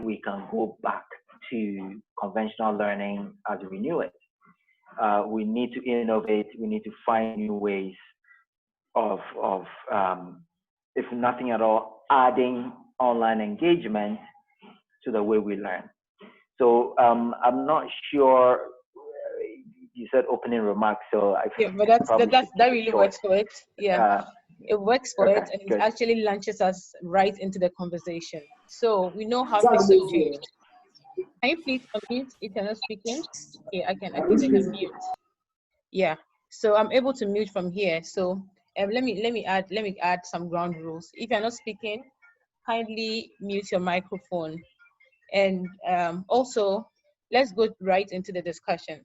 we can go back to conventional learning as we knew it. We need to innovate. We need to find new ways of if nothing at all, adding online engagement to the way we learn. So I'm not sure. You said opening remarks, so I yeah, but that really works for it. Yeah, it works for it, and it actually launches us right into the conversation. So we know how things are changed. Can you please unmute if you're not speaking? Yeah, I can mute. Yeah, so I'm able to mute from here. So let me add some ground rules. If you're not speaking, kindly mute your microphone. And also, let's go right into the discussion.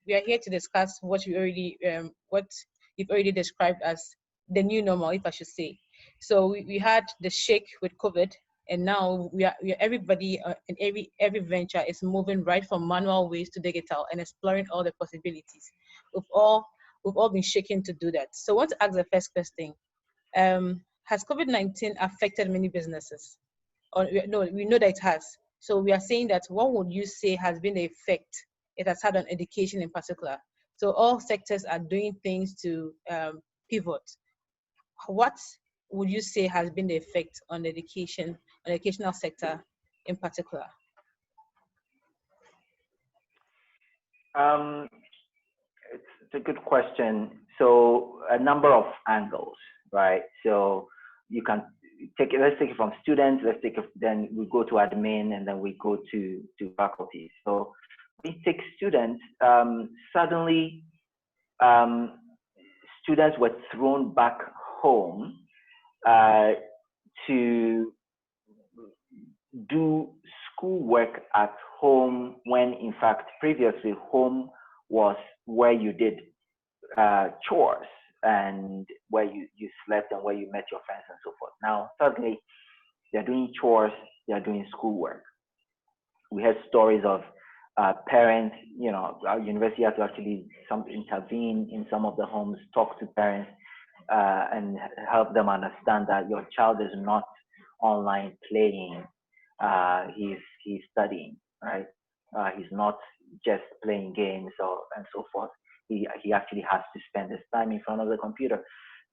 We are here to discuss what you've already described as the new normal, if I should say. So we had the shake with COVID, and now we are everybody and every venture is moving right from manual ways to digital and exploring all the possibilities. We've all been shaken to do that. So I want to ask the first question: has COVID-19 affected many businesses? Or no, we know that it has. So we are saying that what would you say has been the effect it has had on education in particular? So all sectors are doing things to pivot. What would you say has been the effect on education, on educational sector in particular? It's a good question. So a number of angles, right? So you can take it, let's take it from students, then we go to admin, and then we go to faculty. So we take students, suddenly students were thrown back home to do schoolwork at home when in fact previously home was where you did chores and where you slept and where you met your friends and so forth. Now suddenly they're doing chores, they're doing schoolwork. We had stories of parents, our university had to actually intervene in some of the homes, talk to parents and help them understand that your child is not online playing, he's studying, right? He's not just playing games and so forth. He actually has to spend his time in front of the computer.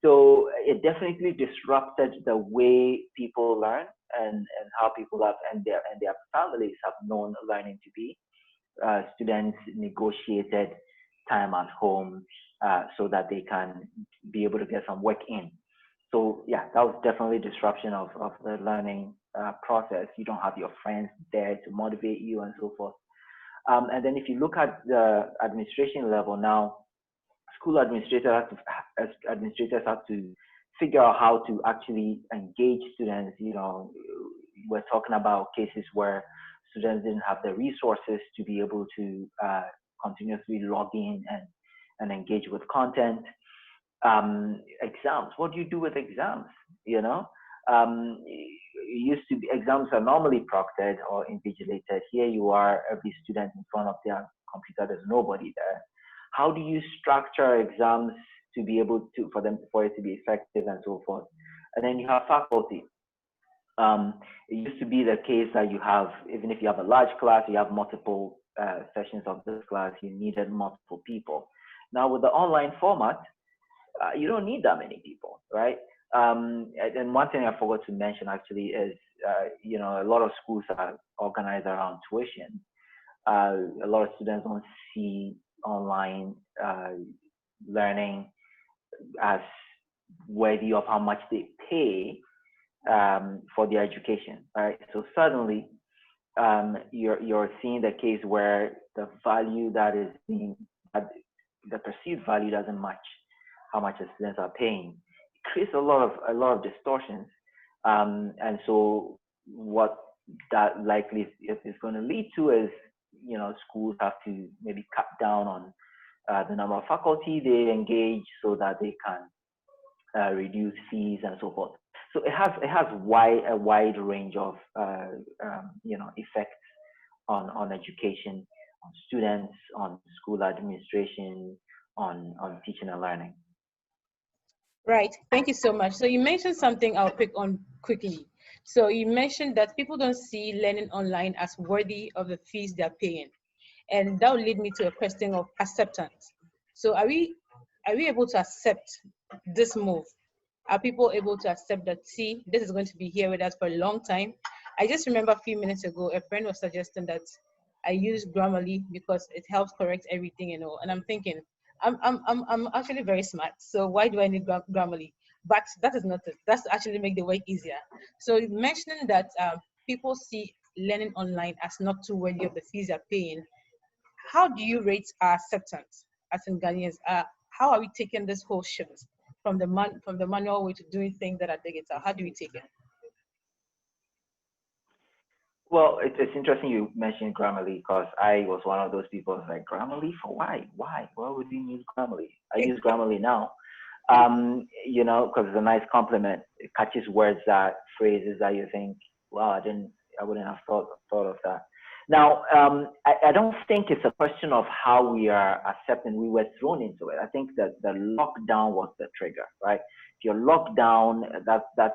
So it definitely disrupted the way people learn and how people have and their families have known learning to be. Students negotiated time at home so that they can be able to get some work in. So yeah, that was definitely disruption of the learning process. You don't have your friends there to motivate you and so forth. And then if you look at the administration level now, school administrators have to figure out how to actually engage students. We're talking about cases where students didn't have the resources to be able to continuously log in and engage with content. Exams, what do you do with exams? It used to be exams are normally proctored or invigilated. Here you are, every student in front of their computer, there's nobody there. How do you structure exams to be able to, for it to be effective and so forth? And then you have faculty. It used to be the case that you have, even if you have a large class, you have multiple sessions of this class, you needed multiple people. Now with the online format, you don't need that many people, right? And one thing I forgot to mention actually is, a lot of schools are organized around tuition. A lot of students don't see online learning as worthy of how much they pay for their education, right? So suddenly you're seeing the case where the value that is being, the perceived value doesn't match how much the students are paying. It creates a lot of distortions, and so what that likely is going to lead to is, schools have to maybe cut down on the number of faculty they engage so that they can reduce fees and so forth. So it has a wide range of effects on education, on students, on school administration, on teaching and learning. Right. Thank you so much. So you mentioned something I'll pick on quickly. So you mentioned that people don't see learning online as worthy of the fees they're paying. And that will lead me to a question of acceptance. So are we able to accept this move? Are people able to accept that, see, this is going to be here with us for a long time? I just remember a few minutes ago, a friend was suggesting that I use Grammarly because it helps correct everything and all. And I'm thinking, I'm actually very smart. So why do I need Grammarly? But that is not it. That's to actually make the work easier. So mentioning that people see learning online as not too worthy of the fees they're paying, how do you rate our acceptance as in Ghanaians? How are we taking this whole shift from the manual way to doing things that are digital? How do we take it? Well, it's interesting you mentioned Grammarly because I was one of those people who's like, Grammarly for why? Why would you use Grammarly? I use Grammarly now, you know, because it's a nice compliment. It catches words, that phrases that you think, wow, I wouldn't have thought of that. Now, I don't think it's a question of how we are accepting. We were thrown into it. I think that the lockdown was the trigger, right? If you're locked down, that's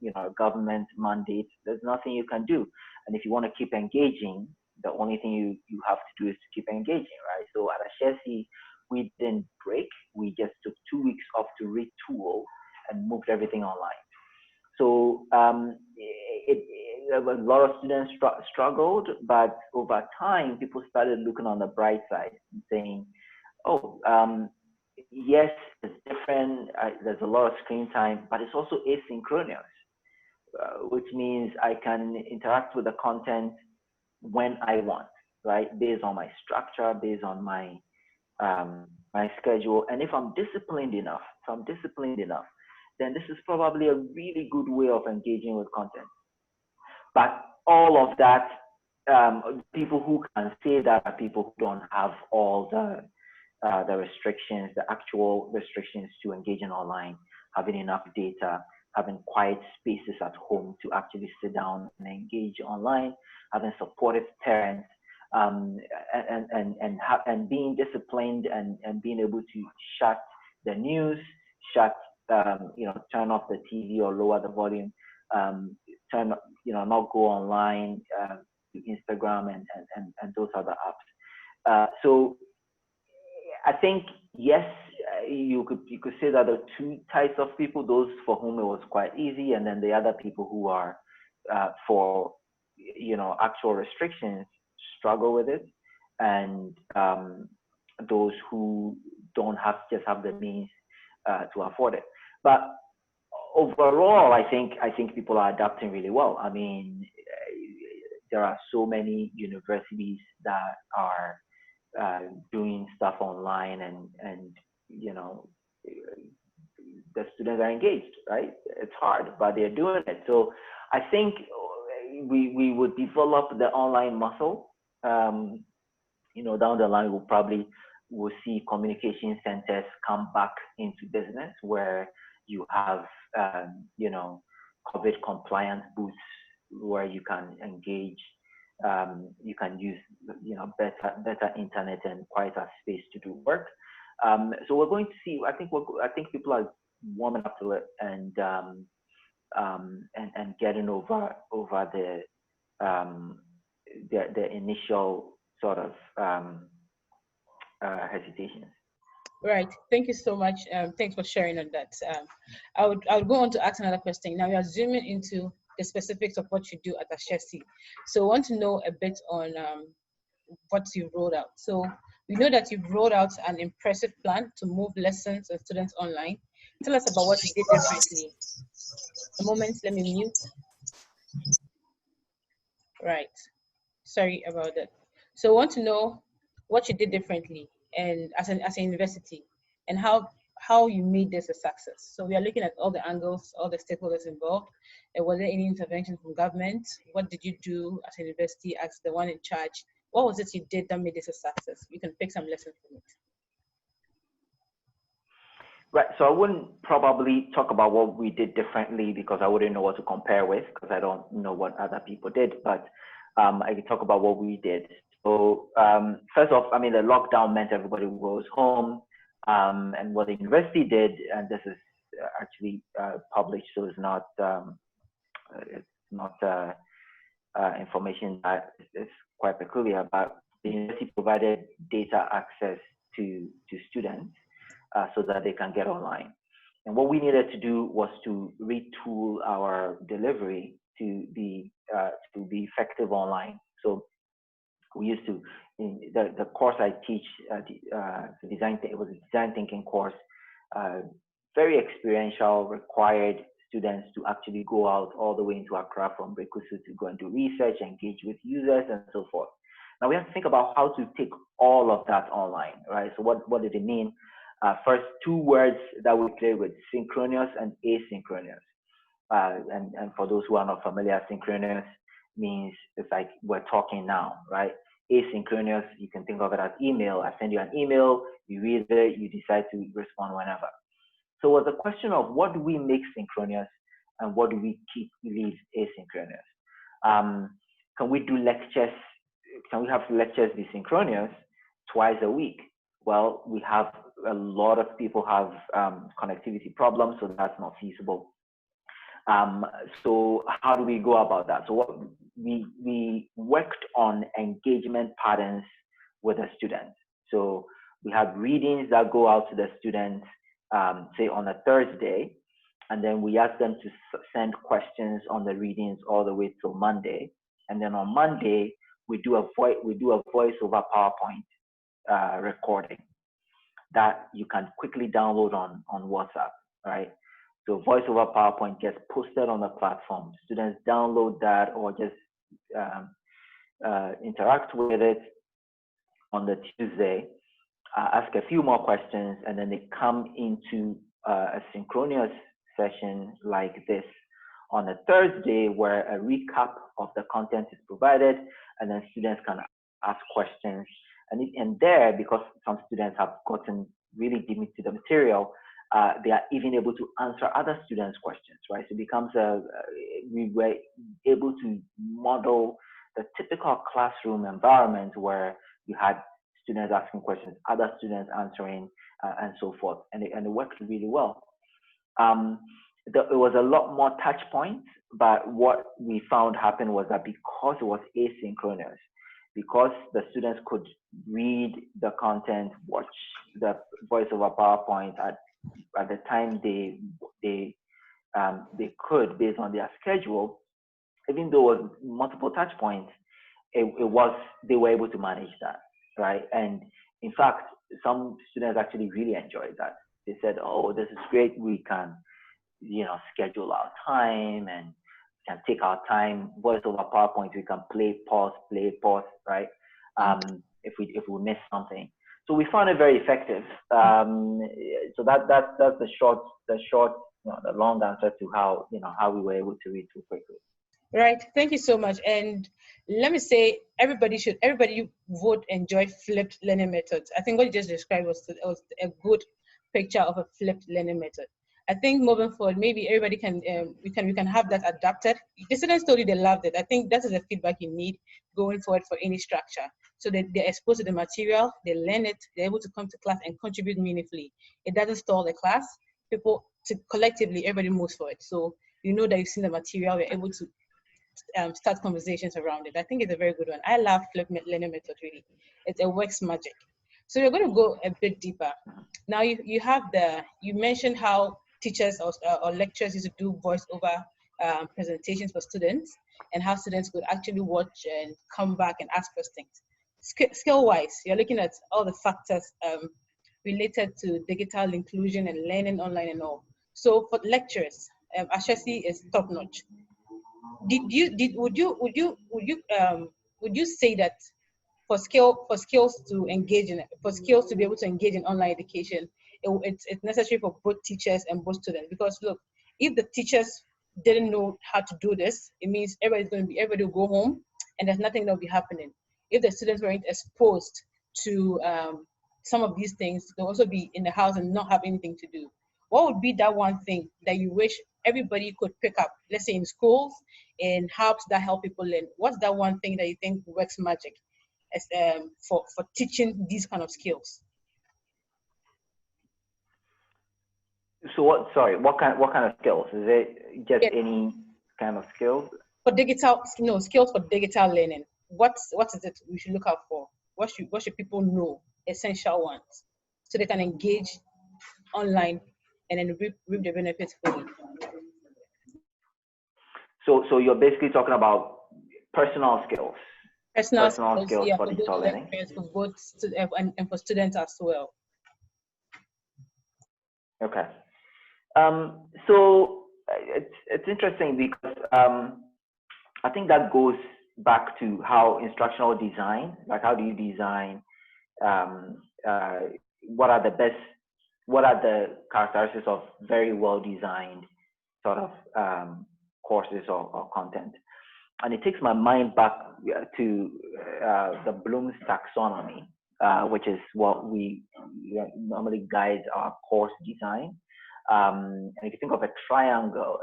you know, a government mandate. There's nothing you can do. And if you want to keep engaging, the only thing you have to do is to keep engaging, right? So at Ashesi, we didn't break. We just took 2 weeks off to retool and moved everything online. So a lot of students struggled, but over time, people started looking on the bright side and saying, oh, yes, it's different. There's a lot of screen time, but it's also asynchronous, which means I can interact with the content when I want, right? Based on my structure, based on my my schedule. And if I'm disciplined enough, then this is probably a really good way of engaging with content. But all of that, people who can say that are people who don't have all the restrictions, the actual restrictions to engaging online, having enough data, having quiet spaces at home to actually sit down and engage online, having supportive parents, and being disciplined and being able to shut the news, you know, turn off the TV or lower the volume, you know, not go online to Instagram and those other apps. So I think, yes, you could say that there are two types of people: those for whom it was quite easy, and then the other people who are for, you know, actual restrictions struggle with it, and those who don't just have the means to afford it. But overall, I think people are adapting really well. I mean, there are so many universities that are doing stuff online, and you know, the students are engaged, right? It's hard, but they're doing it. So I think we would develop the online muscle. You know, down the line, we'll see communication centers come back into business where you have, you know, COVID compliant booths where you can engage. You can use, you know, better internet and quieter space to do work. So we're going to see. I think people are warming up to it and getting over the initial sort of hesitations. Right. Thank you so much. Thanks for sharing on that. I would go on to ask another question. Now we are zooming into the specifics of what you do at Ashesi. So I want to know a bit on what you rolled out. So we know that you've rolled out an impressive plan to move lessons and students online. Tell us about what you did differently. A moment, let me mute. Right. Sorry about that. So I want to know what you did differently and as an university, and how you made this a success. So we are looking at all the angles, all the stakeholders involved. And was there any intervention from government? What did you do as a university, as the one in charge? What was it you did that made this a success? We can pick some lessons from it. Right. So I wouldn't probably talk about what we did differently because I wouldn't know what to compare with because I don't know what other people did. But I can talk about what we did. So first off, I mean, the lockdown meant everybody was home. And what the university did, and this is actually published, so it's not not information that is quite peculiar, but the university provided data access to students so that they can get online. And what we needed to do was to retool our delivery to be effective online. So we used to, in the course I teach, the design, it was a design thinking course, very experiential, required students to actually go out all the way into Accra from Brekusu to go and do research, engage with users, and so forth. Now we have to think about how to take all of that online, right? So what did it mean? First, two words that we play with: synchronous and asynchronous. And for those who are not familiar, synchronous means it's like we're talking now, right? Asynchronous, you can think of it as email. I send you an email, you read it, you decide to respond whenever. So it was a question of what do we make synchronous and what do we leave asynchronous? Can we do lectures? Can we have lectures be synchronous twice a week? Well, we have a lot of people have connectivity problems, so that's not feasible. So how do we go about that? So what we worked on engagement patterns with the students. So we have readings that go out to the students, say on a Thursday, and then we ask them to send questions on the readings all the way till Monday. And then on Monday, we do a voice over PowerPoint recording that you can quickly download on WhatsApp, right? So voice over PowerPoint gets posted on the platform. Students download that or just interact with it on the Tuesday, ask a few more questions, and then they come into a synchronous session like this on a Thursday where a recap of the content is provided, and then students can ask questions. And there, because some students have gotten really deep into the material, they are even able to answer other students' questions, right? So it becomes we were able to model the typical classroom environment where you had students asking questions, other students answering, and so forth. And it worked really well. It was a lot more touch points, but what we found happened was that because it was asynchronous, because the students could read the content, watch the voice over PowerPoint at the time they could based on their schedule, even though it was multiple touch points, they were able to manage that, right? And in fact, some students actually really enjoyed that. They said, "Oh, this is great. We can, schedule our time and can take our time. Voice over PowerPoint, we can play, pause, right? If we miss something." So we found it very effective. So that's the short, the long answer to how we were able to read too quickly. Right. Thank you so much. And let me say, everybody would enjoy flipped learning methods. I think what you just described was a good picture of a flipped learning method. I think moving forward, maybe everybody can we can have that adapted. The students told you they loved it. I think that is the feedback you need going forward for any structure. So they're exposed to the material, they learn it, they're able to come to class and contribute meaningfully. It doesn't stall the class. Collectively, everybody moves forward. So you know that you've seen the material, we're able to start conversations around it. I think it's a very good one. I love flipped learning method, really. It works magic. So we're going to go a bit deeper. Now you mentioned how teachers or lecturers used to do voice over presentations for students, and how students could actually watch and come back and ask questions. Skill-wise, you're looking at all the factors related to digital inclusion and learning online and all. So for lecturers, Ashesi is top-notch. Would you say that for skills to be able to engage in online education, it's necessary for both teachers and both students? Because look, if the teachers didn't know how to do this, it means everybody will go home and there's nothing that will be happening. If the students weren't exposed to some of these things, they'll also be in the house and not have anything to do. What would be that one thing that you wish everybody could pick up, let's say in schools, and how does that help people learn? What's that one thing that you think works magic as, for teaching these kind of skills? So what kind of skills? Is it just any kind of skills? for digital, skills for digital learning. What is it we should look out for? What should people know? Essential ones, so they can engage online and then reap the benefits fully. So you're basically talking about personal skills. Personal skills, yeah, for digital learning. For both and for students as well. Okay. So it's interesting because I think that goes back to how instructional design, like how do you design, what are the characteristics of very well designed sort of courses or content. And it takes my mind back to the Bloom's taxonomy, which is what we normally guide our course design. And if you think of a triangle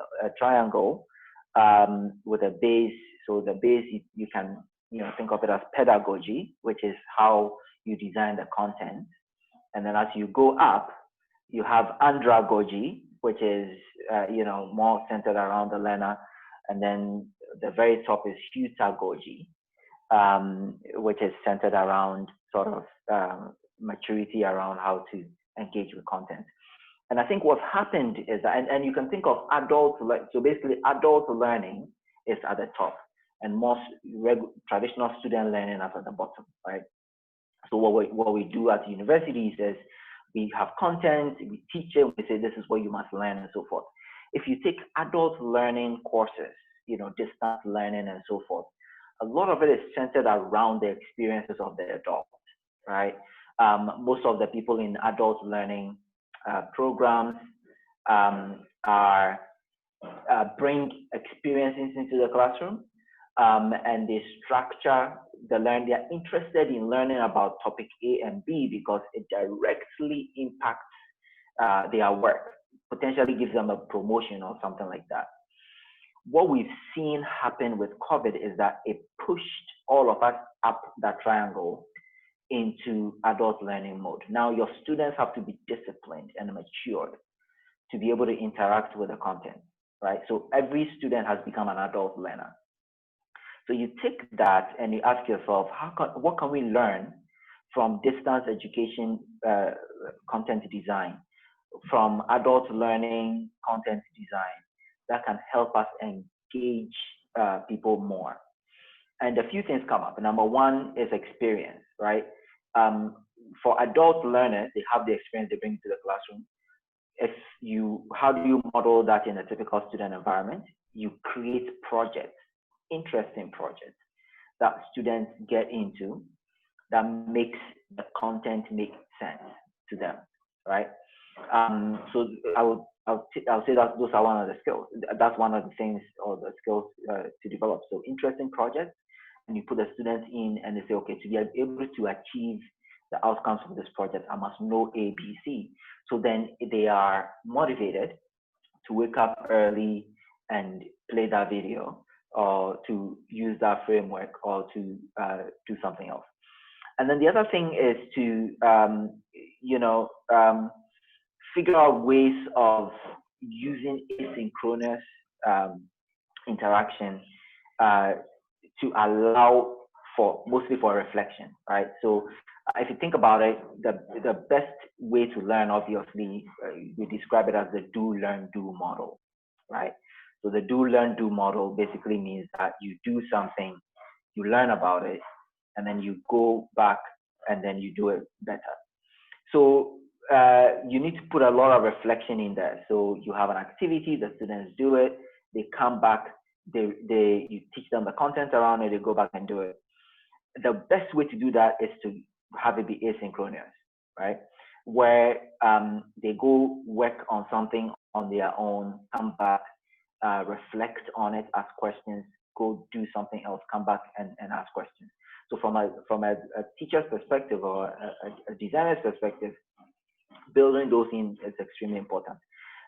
with a base, so the base you can think of it as pedagogy, which is how you design the content. And then as you go up, you have andragogy, which is more centered around the learner. And then the very top is heutagogy, which is centered around sort of maturity around how to engage with content. And I think what's happened is that, and you can think of so basically adult learning is at the top and most traditional student learning is at the bottom, right? So what we do at universities is we have content, we teach it, we say this is what you must learn and so forth. If you take adult learning courses, distance learning and so forth, a lot of it is centered around the experiences of the adult, right? Most of the people in adult learning programs bring experiences into the classroom, and they structure the learning. They're interested in learning about topic A and B because it directly impacts their work, potentially gives them a promotion or something like that. What we've seen happen with COVID is that it pushed all of us up that triangle into adult learning mode. Now your students have to be disciplined and matured to be able to interact with the content, right? So every student has become an adult learner. So you take that and you ask yourself, what can we learn from distance education content design, from adult learning content design that can help us engage people more? And a few things come up. Number one is experience, right? For adult learners, they have the experience they bring to the classroom. How do you model that in a typical student environment? You create projects, interesting projects that students get into that makes the content make sense to them, right? So I'll say that those are one of the skills. That's one of the things or the skills to develop. So interesting projects, and you put the students in and they say, okay, to be able to achieve the outcomes of this project, I must know A, B, C. So then they are motivated to wake up early and play that video, or to use that framework, or to do something else. And then the other thing is to, figure out ways of using asynchronous interaction to allow mostly for reflection, right? So if you think about it, the best way to learn, obviously, we describe it as the do, learn, do model, right? So the do, learn, do model basically means that you do something, you learn about it, and then you go back and then you do it better. So you need to put a lot of reflection in there. So you have an activity, the students do it, they come back, you teach them the content around it, they go back and do it. The best way to do that is to have it be asynchronous, right? Where they go work on something on their own, come back, reflect on it, ask questions, go do something else, come back and ask questions. So from a teacher's perspective or a designer's perspective, building those in is extremely important.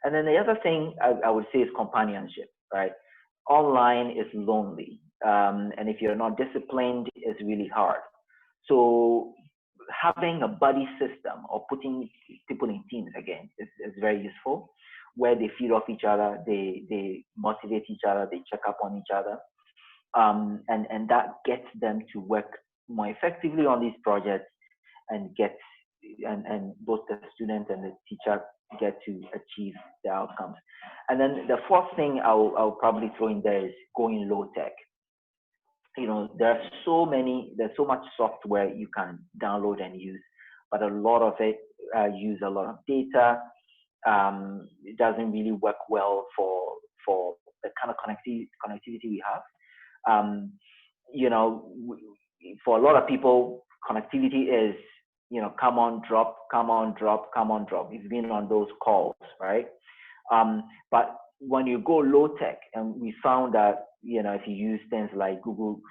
And then the other thing I would say is companionship, right? Online is lonely. And if you're not disciplined, it's really hard. So having a buddy system or putting people in teams again is very useful, where they feed off each other, they motivate each other, they check up on each other. And that gets them to work more effectively on these projects and and both the student and the teacher get to achieve the outcomes. And then the fourth thing I'll probably throw in there is going low tech. There's so much software you can download and use, but a lot of it use a lot of data. It doesn't really work well for the kind of connectivity we have. For a lot of people, connectivity is, come on, drop, come on, drop, come on, drop. You've been on those calls, right? But when you go low tech, and we found that, if you use things like Google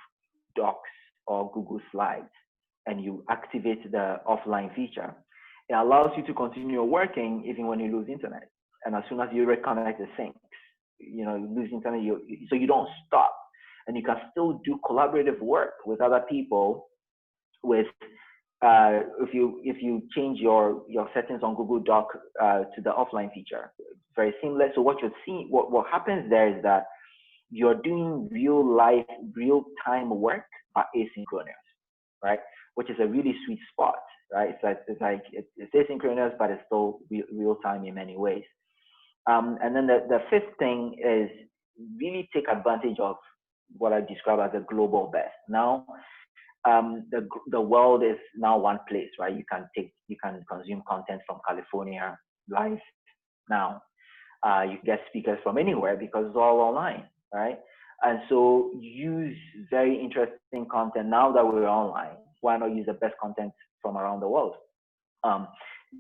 Docs or Google Slides, and you activate the offline feature, it allows you to continue working even when you lose internet. And as soon as you reconnect the syncs, you lose internet, so you don't stop. And you can still do collaborative work with other people with, if you change your settings on Google Doc to the offline feature, very seamless. So what you're seeing, what happens there is that you're doing real-time work but asynchronous, right? Which is a really sweet spot, right? It's asynchronous, but it's still real-time in many ways. And then the fifth thing is really take advantage of what I describe as a global best. Now, the world is now one place, right? You can consume content from California live now. You get speakers from anywhere because it's all online, right? And so use very interesting content. Now that we're online, why not use the best content from around the world?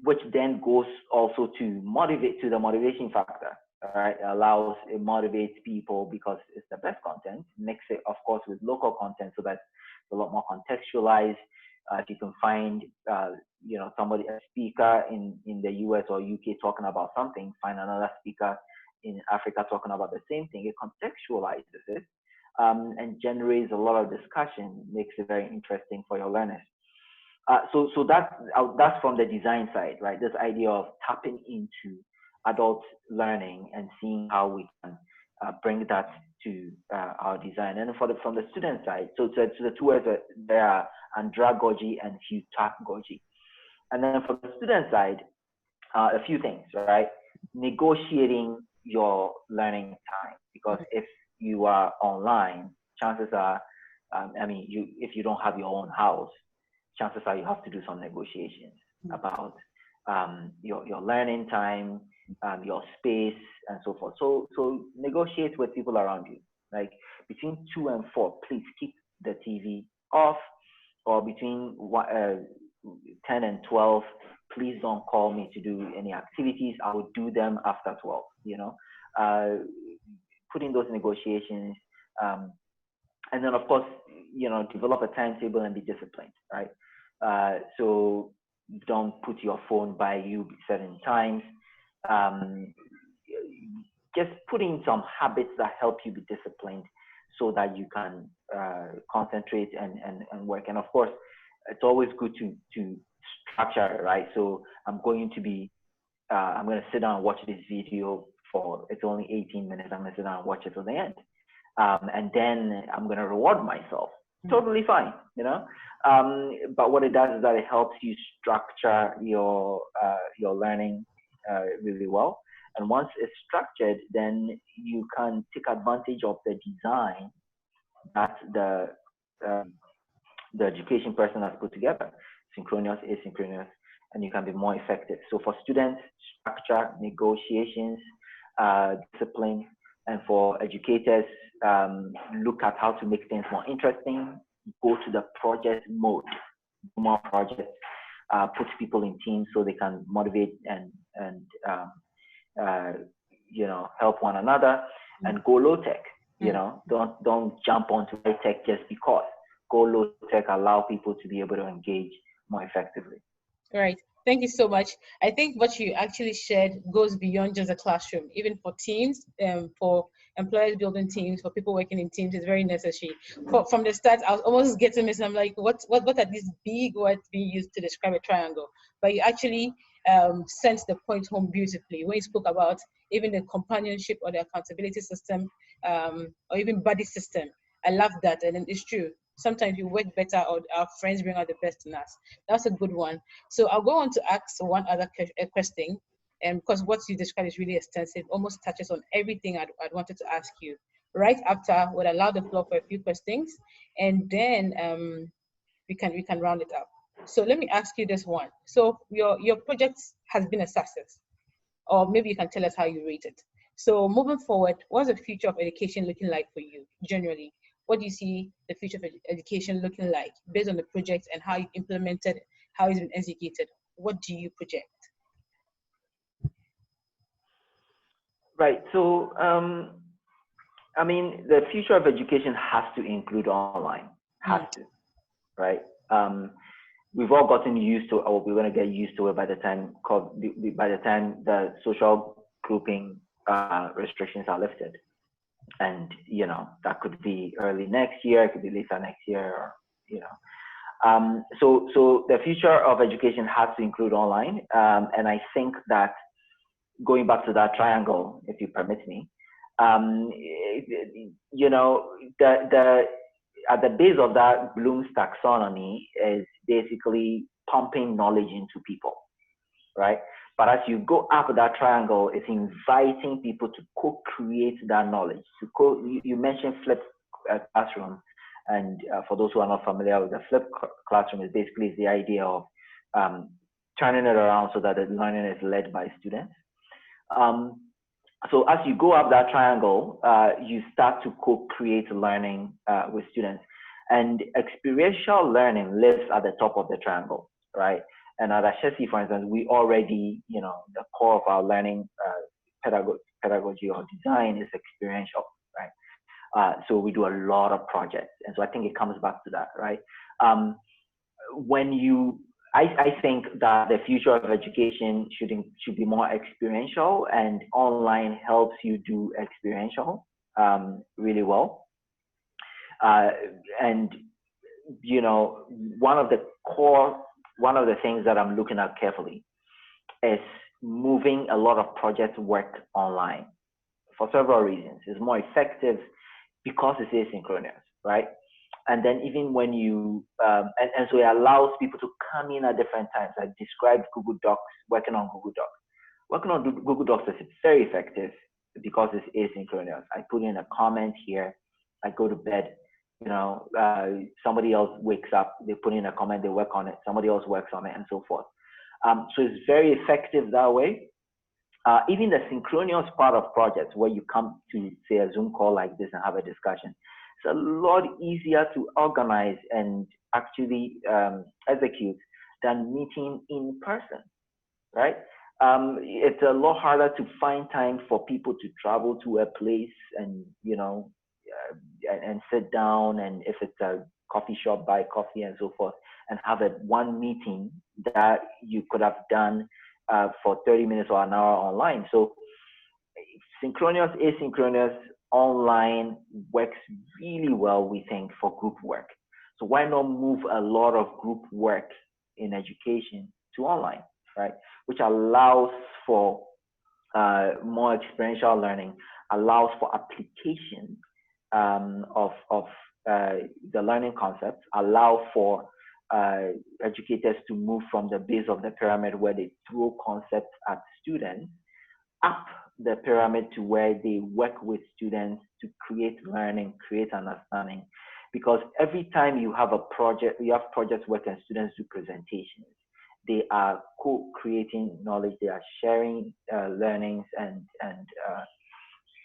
Which then goes also to the motivation factor, right? It motivates people because it's the best content. Mix it, of course, with local content so that it's a lot more contextualized. If you can find, a speaker in the US or UK talking about something, find another speaker in Africa talking about the same thing. It contextualizes it and generates a lot of discussion, makes it very interesting for your learners. So that's from the design side, right? This idea of tapping into adult learning and seeing how we can bring that to our design. And from the student side, so the two words there are andragogy and heutagogy. And then for the student side, a few things, right? Negotiating your learning time, because if you are online, chances are, if you don't have your own house, chances are you have to do some negotiations about your learning time, your space, and so forth. So negotiate with people around you. Like between 2 and 4, please keep the TV off, or between 10 and 12, please don't call me to do any activities. I will do them after 12. Put in those negotiations, and then of course, develop a timetable and be disciplined, right? So don't put your phone by you certain times. Just put in some habits that help you be disciplined so that you can concentrate and work. And of course, it's always good to structure, right? So I'm going to sit down and watch this video it's only 18 minutes. I'm going to sit down and watch it till the end. And then I'm going to reward myself. Totally fine, but what it does is that it helps you structure your learning really well. And once it's structured, then you can take advantage of the design that the education person has put together, synchronous, asynchronous, and you can be more effective. So for students, structure, negotiations, discipline, and for educators, look at how to make things more interesting, go to the project mode, more projects, put people in teams so they can motivate and help one another, and go low tech. Don't jump onto high tech just because. Go low tech, allow people to be able to engage more effectively. Right. Thank you so much. I think what you actually shared goes beyond just a classroom. Even for teams, for employers building teams, for people working in teams, is very necessary. From the start, I was almost getting this. I'm like, what are these big words being used to describe a triangle? But you actually sent the point home beautifully when you spoke about even the companionship or the accountability system, or even buddy system. I love that, and it's true. Sometimes we work better, or our friends bring out the best in us. That's a good one. So I'll go on to ask one other question, and because what you described is really extensive, almost touches on everything I'd wanted to ask you. Right after, we'll allow the floor for a few questions, and then we can round it up. So let me ask you this one. So your project has been a success, or maybe you can tell us how you rate it. So moving forward, what's the future of education looking like for you generally? What do you see the future of education looking like based on the project and how you implemented, how it's been executed? What do you project? Right. So, I mean, the future of education has to include online. Has to, right? We've all gotten used to, or we're going to get used to it by the time the social grouping restrictions are lifted. And that could be early next year, it could be later next year, or so the future of education has to include online, and I think that going back to that triangle, if you permit me, at the base of that, Bloom's taxonomy is basically pumping knowledge into people, right? But as you go up that triangle, it's inviting people to co-create that knowledge. You mentioned flipped classroom, and for those who are not familiar with the flipped classroom, is basically the idea of turning it around so that the learning is led by students. So as you go up that triangle, you start to co-create learning with students, and experiential learning lives at the top of the triangle, right? And at Ashesi, for instance, we already, the core of our learning pedagogy or design is experiential, right? So we do a lot of projects, and so I think it comes back to that, right? I think that the future of education should be more experiential, and online helps you do experiential really well. And one of the things that I'm looking at carefully is moving a lot of project work online for several reasons. It's more effective because it's asynchronous, right? And then even when you, and so it allows people to come in at different times. I described Google Docs, working on Google Docs. Working on Google Docs is very effective because it's asynchronous. I put in a comment here, I go to bed, somebody else wakes up, they put in a comment, they work on it, somebody else works on it, and so forth. So it's very effective that way. Even the synchronous part of projects where you come to, say, a Zoom call like this and have a discussion, it's a lot easier to organize and actually execute than meeting in person, right? It's a lot harder to find time for people to travel to a place and, and sit down, and if it's a coffee shop, buy coffee and so forth, and have one meeting that you could have done for 30 minutes or an hour online. So synchronous, asynchronous, online works really well, we think, for group work. So why not move a lot of group work in education to online, right? Which allows for more experiential learning, allows for application of the learning concepts, allow for educators to move from the base of the pyramid where they throw concepts at students up the pyramid to where they work with students to create learning, create understanding. Because every time you have a project, you have project work and students do presentations, they are co-creating knowledge, they are sharing learnings and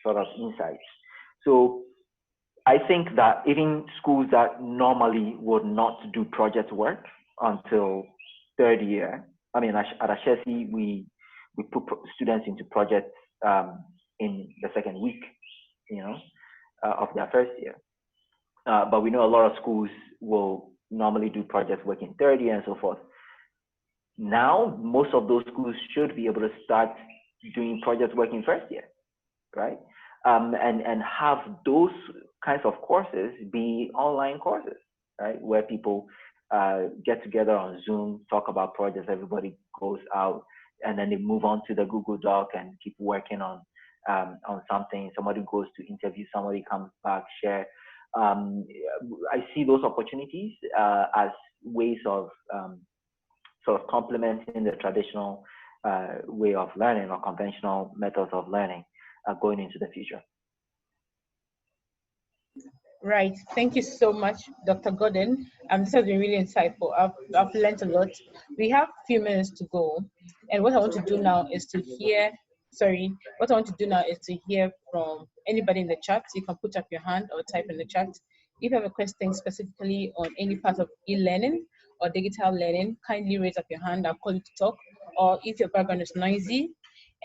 sort of insights. So I think that even schools that normally would not do project work until third year, I mean, at Ashesi, we put students into projects in the second week, of their first year. But we know a lot of schools will normally do project work in third year and so forth. Now, most of those schools should be able to start doing project work in first year, right? And have those kinds of courses be online courses, right? Where people get together on Zoom, talk about projects, everybody goes out, and then they move on to the Google Doc and keep working on something. Somebody goes to interview, somebody comes back, share I see those opportunities as ways of sort of complementing the traditional way of learning or conventional methods of learning going into the future. Right. Thank you so much, Dr. Gordon. This has been really insightful. I've learned a lot. We have a few minutes to go. And what I want to do now is to hear, what I want to do now is to hear from anybody in the chat. You can put up your hand or type in the chat. If you have a question specifically on any part of e-learning or digital learning, kindly raise up your hand. I'll call you to talk. Or if your background is noisy,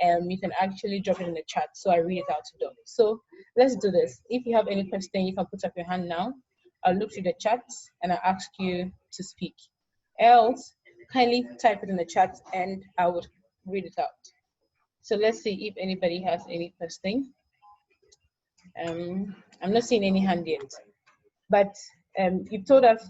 you can actually drop it in the chat so I read it out to Doc. So let's do this. If you have any question, you can put up your hand now. I'll look through the chat and I'll ask you to speak. Else, kindly type it in the chat and I would read it out. So let's see if anybody has any question. I'm not seeing any hand yet, but you told us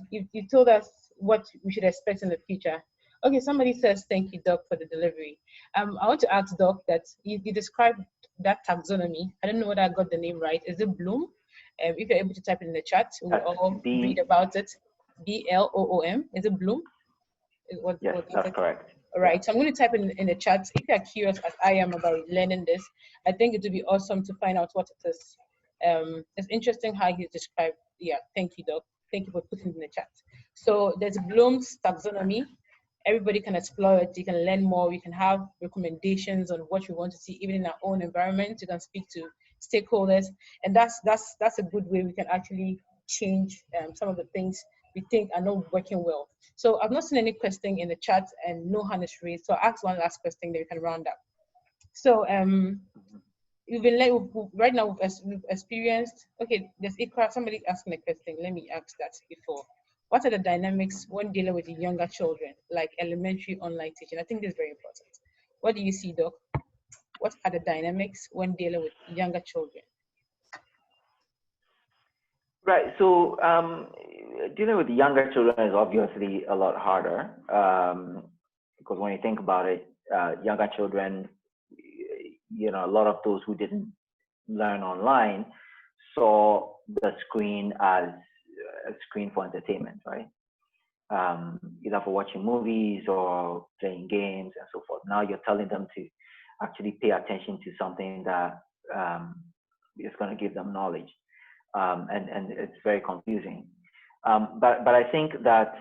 what we should expect in the future. Okay, somebody says, thank you, Doc, for the delivery. I want to ask Doc that you described that taxonomy. I don't know whether I got the name right. Is it Bloom? If you're able to type it in the chat, we'll all read about it. B-L-O-O-M. Is it Bloom? Yes, that's correct. All right, so I'm going to type in the chat. If you're curious, as I am, about learning this, I think it would be awesome to find out what it is. It's interesting how you described. Yeah, thank you, Doc. Thank you for putting it in the chat. So there's Bloom's taxonomy. Everybody can explore it. You can learn more. We can have recommendations on what we want to see, even in our own environment. You can speak to stakeholders, and that's a good way we can actually change some of the things we think are not working well. So I've not seen any question in the chat, and no hand is raised. So I'll ask one last question, then we can round up. So we've been right now we've experienced. Okay, there's Ikra. Somebody asking a question. Let me ask that before. What are the dynamics when dealing with younger children, like elementary online teaching? I think this is very important. What do you see, Doc? What are the dynamics when dealing with younger children? Right. So dealing with younger children is obviously a lot harder because when you think about it, younger children, a lot of those who didn't learn online saw the screen as a screen for entertainment, right? Either for watching movies or playing games and so forth. Now you're telling them to actually pay attention to something that is going to give them knowledge, and it's very confusing. But I think that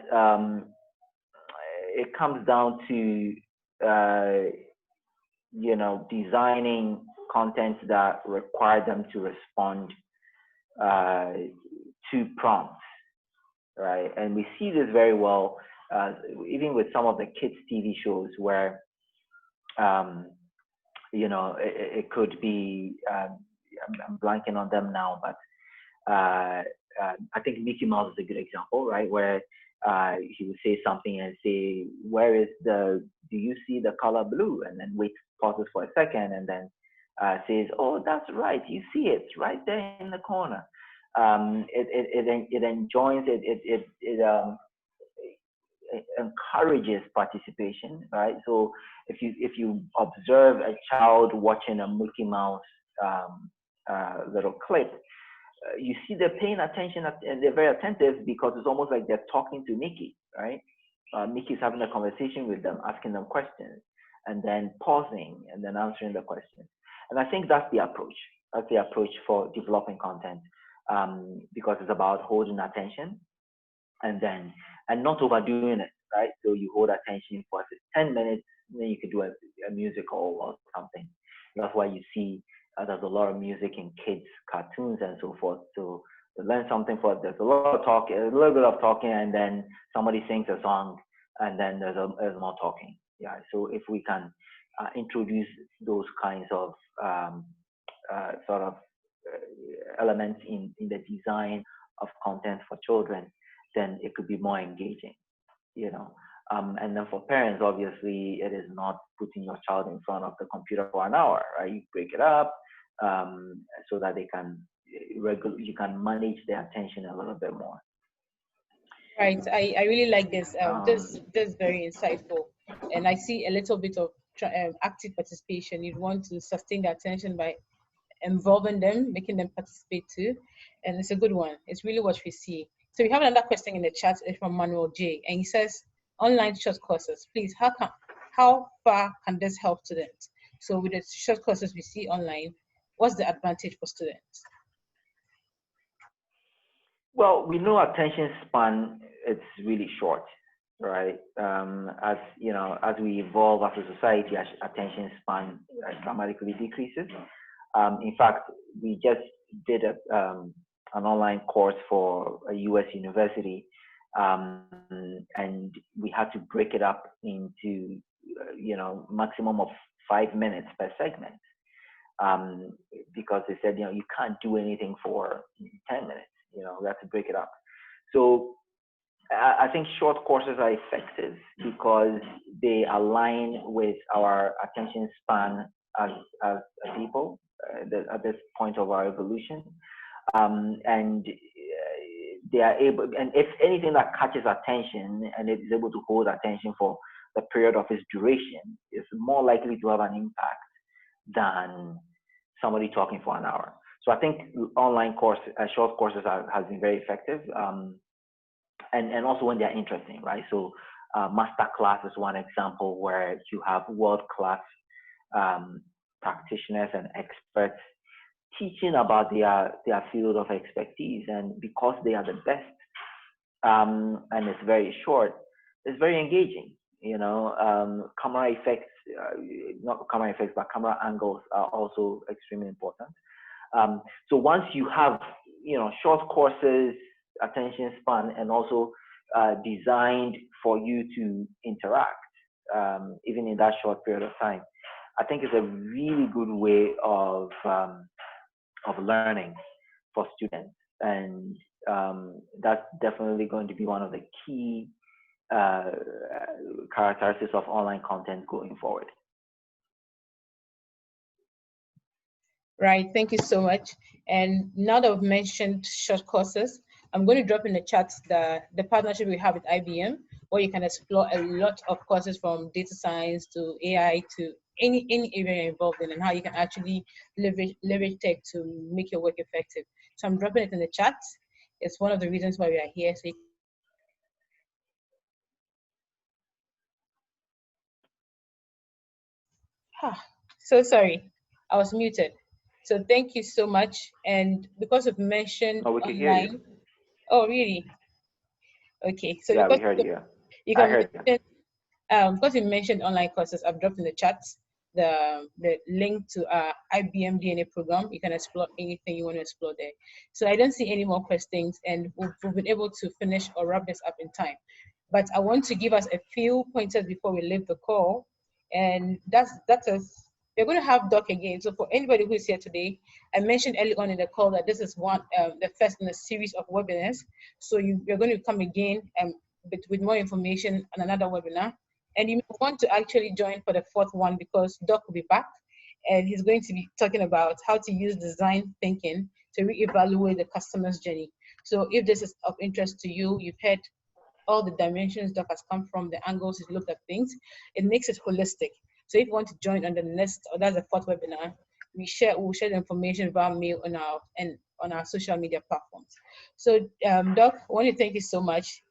it comes down to designing content that require them to respond to prompts, right? And we see this very well, even with some of the kids' TV shows where, it could be, I'm blanking on them now, but I think Mickey Mouse is a good example, right? Where he would say something and say, do you see the color blue? And then pauses for a second and then says, oh, that's right, you see it right there in the corner. It enjoys it encourages participation, right? So if you observe a child watching a Mickey Mouse little clip, you see they're paying attention and they're very attentive because it's almost like they're talking to Mickey, right? Mickey's having a conversation with them, asking them questions, and then pausing and then answering the questions. And I think that's the approach. That's the approach for developing content, because it's about holding attention and not overdoing it, right? So you hold attention for 10 minutes, and then you could do a musical or something. That's why you see there's a lot of music in kids' cartoons and so forth. So to learn something there's a lot of talking, a little bit of talking, and then somebody sings a song, and then there's more talking. Yeah. So if we can introduce those kinds of sort of elements in the design of content for children, then it could be more engaging, and then for parents, obviously, it is not putting your child in front of the computer for an hour, right? You break it up so that you can manage their attention a little bit more. Right. I really like this. This is very insightful, and I see a little bit of active participation. You'd want to sustain the attention by involving them, making them participate too. And it's a good one. It's really what we see. So we have another question in the chat from Manuel J. And he says, online short courses, please, how far can this help students? So with the short courses we see online, what's the advantage for students? Well, we know attention span, it's really short, right? As you know, as we evolve as a society, attention span dramatically decreases. In fact, we just did an online course for a US university, and we had to break it up into, maximum of 5 minutes per segment, because they said, you can't do anything for 10 minutes. We have to break it up. So I think short courses are effective because they align with our attention span as people at this point of our evolution. And they are able, and if anything that catches attention and it is able to hold attention for the period of its duration, is more likely to have an impact than somebody talking for an hour. So I think online short courses has been very effective, and also when they're interesting, right? So master class is one example where you have world-class practitioners and experts teaching about their field of expertise, and because they are the best, and it's very short, it's very engaging. Camera effects, not camera effects, but camera angles are also extremely important. So once you have, short courses, attention span, and also designed for you to interact, even in that short period of time, I think it's a really good way of learning for students. And that's definitely going to be one of the key characteristics of online content going forward. Right, thank you so much. And now that we've mentioned short courses, I'm going to drop in the chat the partnership we have with IBM, where you can explore a lot of courses from data science to AI to any area you're involved in, and how you can actually leverage tech to make your work effective. So I'm dropping it in the chat. It's one of the reasons why we are here. So so sorry, I was muted. So thank you so much. And because we've mentioned we can hear you. Oh, really? Okay. So yeah, because we heard you. You can mention, because you mentioned online courses, I've dropped in the chat the link to our IBM DNA program. You can explore anything you want to explore there. So I don't see any more questions, and we've been able to finish or wrap this up in time. But I want to give us a few pointers before we leave the call, and that's we're going to have Doc again. So for anybody who is here today, I mentioned early on in the call that this is the first in a series of webinars. So you're going to come again with more information on another webinar. And you may want to actually join for the fourth one, because Doc will be back and he's going to be talking about how to use design thinking to reevaluate the customer's journey. So if this is of interest to you, you've heard all the dimensions Doc has come from, the angles he's looked at things, it makes it holistic. So if you want to join on the next, or that's the fourth webinar, we'll share the information via mail on our social media platforms. So Doc, I want to thank you so much.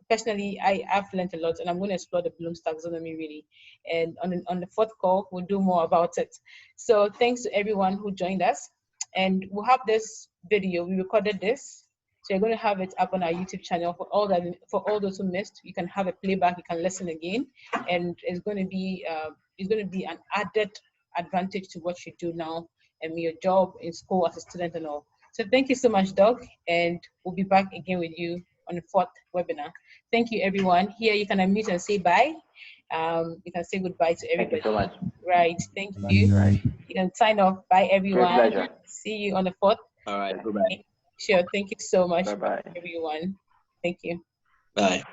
Personally, I've learned a lot, and I'm going to explore the Bloom's taxonomy really. And on the fourth call, we'll do more about it. So thanks to everyone who joined us. And we'll have this video, we recorded this. So you're going to have it up on our YouTube channel for all those who missed. You can have a playback, you can listen again, and it's going to be an added advantage to what you do now and your job in school as a student and all. So thank you so much, Doc, and we'll be back again with you on the fourth webinar. Thank you, everyone. Here you can unmute and say bye. You can say goodbye to everybody. Thank you so much. Right. Thank you. Right. You can sign off. Bye, everyone. Great pleasure. See you on the fourth. All right. Goodbye. Sure. Thank you so much, Bye-bye. everyone. Thank you. Bye.